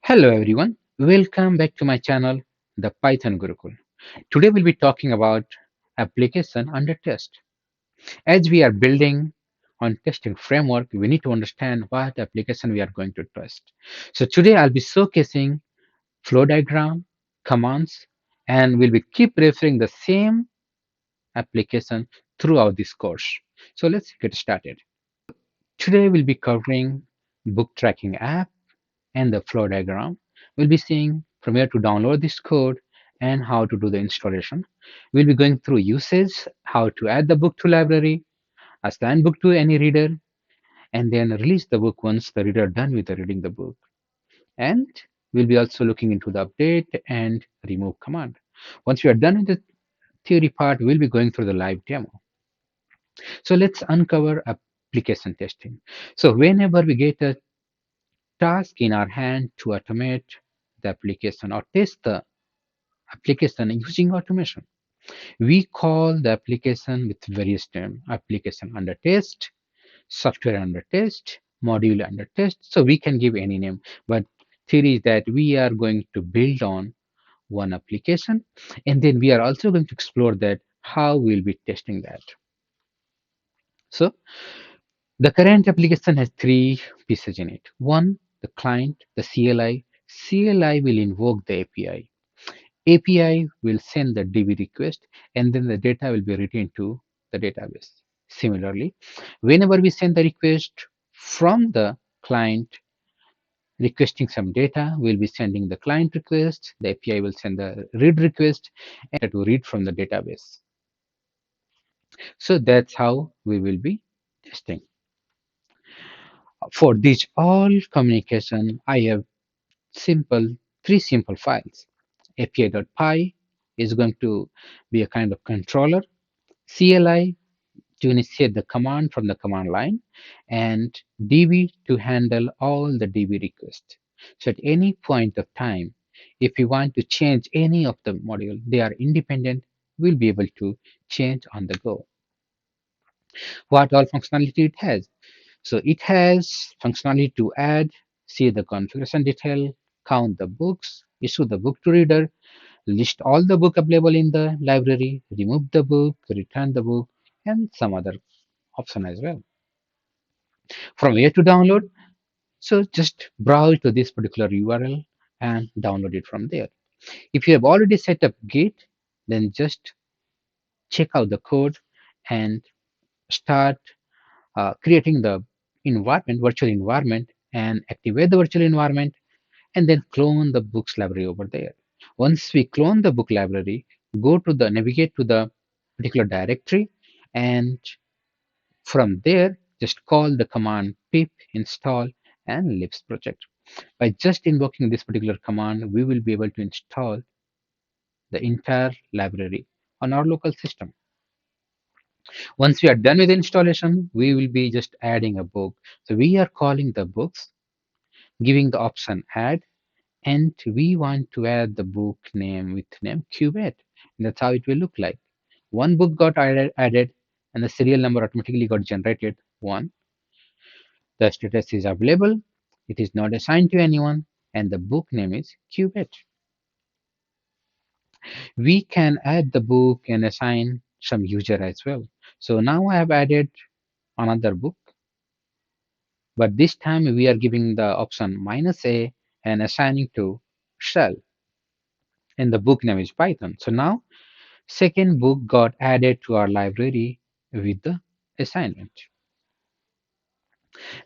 Hello everyone, welcome back to my channel, the Python Gurukul. Today we'll be talking about application under test. As we are building on testing framework, we need to understand what application we are going to test. So today I'll be showcasing flow diagram, commands, and we'll be keep referring the same application throughout this course. So let's get started. Today we'll be covering book tracking app and the flow diagram. We'll be seeing from where to download this code and how to do the installation. We'll be going through usage, how to add the book to library, assign book to any reader, and then release the book once the reader done with the reading the book. And we'll be also looking into the update and remove command. Once we are done with the theory part, we'll be going through the live demo. So let's uncover application testing. So whenever we get a task in our hand to automate the application or test the application using automation. We call the application with various terms application under test, software under test, module under test. So we can give any name, but theory is that we are going to build on one application and then we are also going to explore that how we'll be testing that. So the current application has three pieces in it. One, the client, the CLI. CLI will invoke the API. API will send the DB request and then the data will be written to the database. Similarly, whenever we send the request from the client requesting some data, we'll be sending the client request, the API will send the read request and to read from the database. So that's how we will be testing. For this all communication, I have three simple files. API.py is going to be a kind of controller. CLI to initiate the command from the command line, and DB to handle all the DB requests. So at any point of time, if we want to change any of the module, they are independent, we'll be able to change on the go. What all functionality it has? So it has functionality to add, see the configuration detail, count the books, issue the book to reader, list all the book available in the library, remove the book, return the book, and some other option as well. From where to download? So just browse to this particular URL and download it from there. If you have already set up Git, then just check out the code and start creating the virtual environment, and activate the virtual environment and then clone the books library over there. Once we clone the book library, navigate to the particular directory, and from there, just call the command pip install and libs project. By just invoking this particular command, we will be able to install the entire library on our local system. Once we are done with the installation, we will be just adding a book. So we are calling the books, giving the option add, and we want to add the book name with name Cubed. And that's how it will look like. One book got added and the serial number automatically got generated. One, the status is available, it is not assigned to anyone, and the book name is Cubed. We can add the book and assign some user as well. So now I have added another book, but this time we are giving the option -a and assigning to shell, and the book name is Python. So now second book got added to our library with the assignment.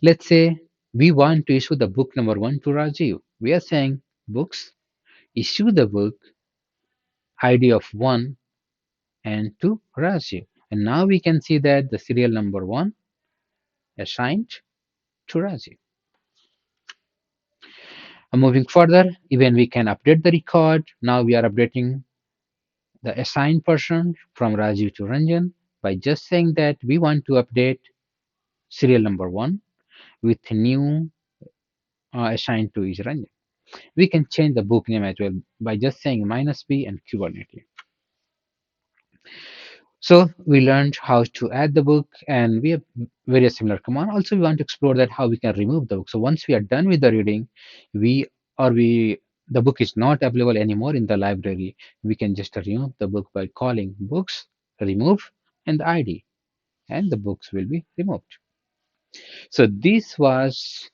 Let's say we want to issue the book number 1 to Rajiv. We are saying books, issue the book ID of 1 and to Rajiv. And now we can see that the serial number 1 assigned to Rajiv. Moving further, even we can update the record. Now we are updating the assigned person from Rajiv to Ranjan by just saying that we want to update serial number 1 with new assigned to each Ranjan. We can change the book name as well by just saying -b and Kubernetes. So we learned how to add the book, and we have very similar command. Also, we want to explore that how we can remove the book. So once we are done with the reading, we or the book is not available anymore in the library, we can just remove the book by calling books remove and the id, and the books will be removed. So this was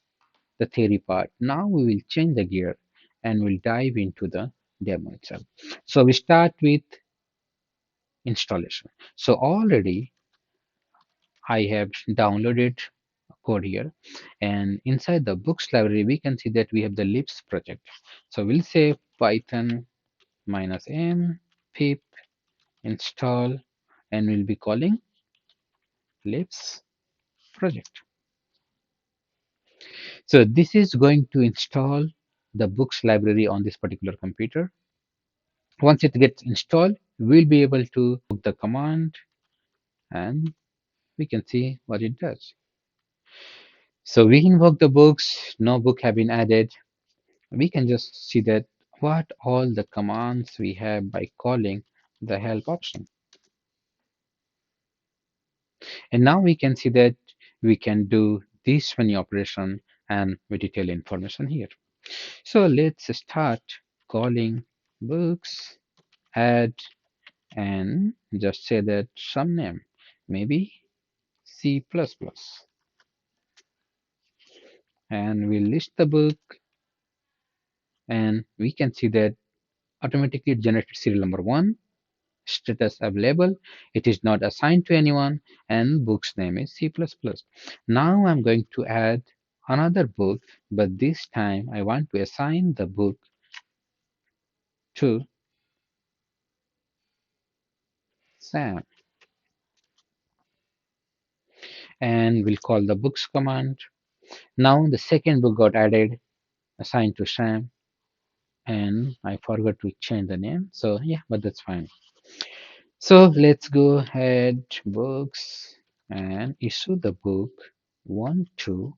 the theory part. Now we will change the gear and we'll dive into the demo itself. So we start with installation. So already I have downloaded code here, and inside the books library we can see that we have the libs project. So we'll say python -m pip install, and we'll be calling libs project. So this is going to install the books library on this particular computer. Once it gets installed, we'll be able to book the command, and we can see what it does. So we invoke the books, no book have been added. We can just see that what all the commands we have by calling the help option. And now we can see that we can do this many operation and we detail information here. So let's start calling books, add, and just say that some name, maybe C++, and we list the book, and we can see that automatically it generated serial number 1, status available, it is not assigned to anyone, and book's name is C++. Now I'm going to add another book, but this time I want to assign the book to Sam, and we'll call the books command. Now the second book got added, assigned to Sam, and I forgot to change the name. So yeah, but that's fine. So let's go ahead, books, and issue the book one to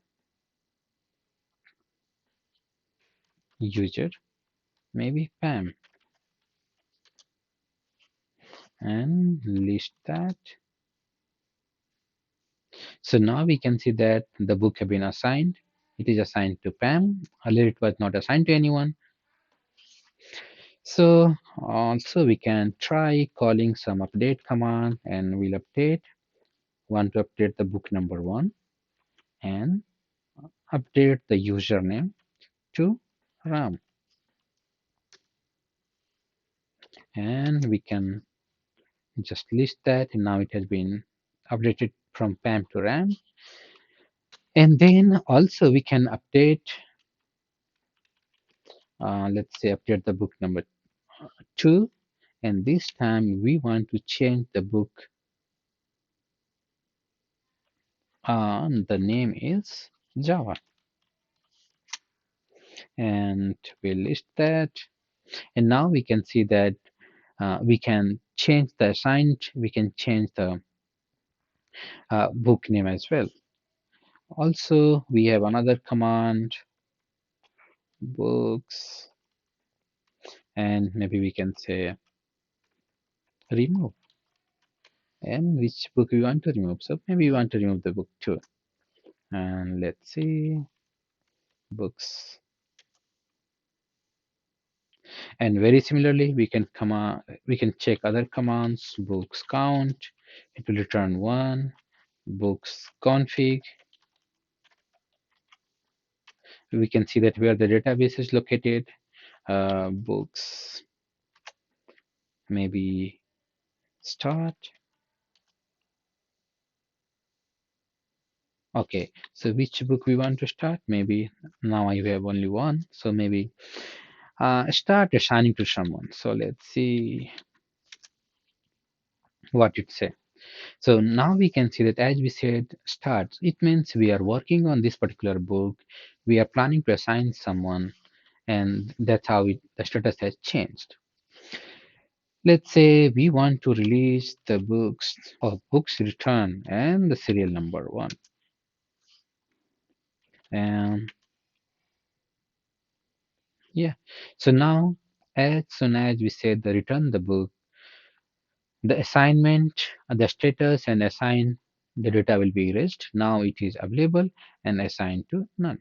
user, maybe Pam, and list that. So now we can see that the book have been assigned. It is assigned to Pam. Earlier it was not assigned to anyone. So also we can try calling some update command, and we'll update. Want to update the book number 1 and update the username to Ram, and we can just list that, and now it has been updated from Pam to Ram. And then also we can update, let's say update the book number 2, and this time we want to change the book, the name is Java, and we list that. And now we can see that we can change the assigned, we can change the book name as well. Also we have another command, books, and maybe we can say remove, and which book we want to remove. So maybe we want to remove the book 2, and let's see, books. And very similarly we can check other commands, books count, it will return 1, books config, we can see that where the database is located, books, maybe start. Okay, so which book we want to start? Maybe now I have only one, so maybe start assigning to someone. So let's see what it says. So now we can see that as we said starts, it means we are working on this particular book. We are planning to assign someone, and that's how the status has changed. Let's say we want to release the books or books return and the serial number 1. And yeah, so now as soon as we said the return the book, the assignment, the status and assign the data will be erased. Now it is available and assigned to none.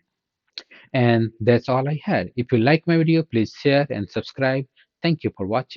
And that's all I had. If you like my video, please share and subscribe. Thank you for watching.